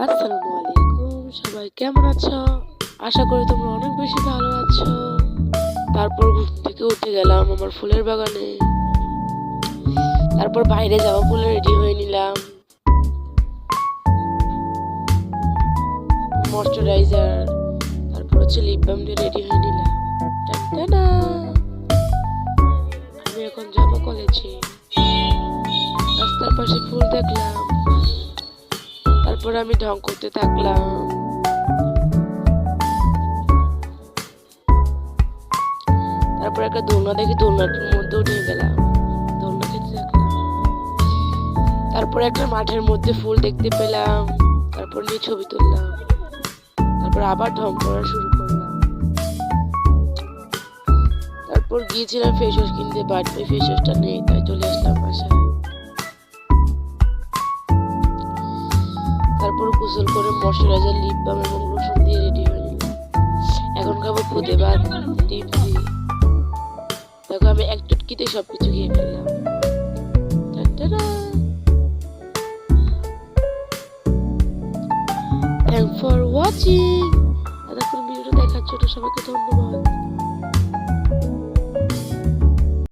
আসসালামু আলাইকুম, সবাই কেমন আছো? আশা করি তোমরা অনেক বেশি ভালো আছো। তারপর ঘুম থেকে উঠে গেলাম আমার ফুলের বাগানে। তারপর বাইরে যাওয়া বলে রেডি হয়ে নিলাম, ময়শ্চারাইজার, তারপর লিপ বাম দিয়ে রেডি হয়ে নিলাম। টাটা, আমি এখন যাবো কলেজে। রাস্তার পাশে ফুল দেখলাম, তারপর আমি ঢং করতে থাকলাম। তারপর একটা দোলনা দেখি, দোলনাটার মধ্যে উঠে গেলাম, দোলনা খেতে থাকলাম। তারপর একটা মাঠের মধ্যে ফুল দেখতে পেলাম, তারপর নিয়ে ছবি তুললাম। তারপর আবার ঢং করা শুরু করলাম। তারপর গিয়েছিলাম ফেস ওয়াশ কিনতে, বাট ওই ফেস ওয়াশটা নেই, তাই চলে আসলাম বাসায়। তারপর গোসল করে ময়শ্চারাইজার, লিপ বাম এবং লোশন দিয়ে রেডি হয়ে নিলাম। এখন খাবো খুদে ভাত, ডিম দিয়ে। দেখো আমি এক চুটকিতে সবকিছু খেয়ে ফেললাম। Thank for watching. এতক্ষণ ভিডিওটা দেখার জন্য সবাইকে ধন্যবাদ।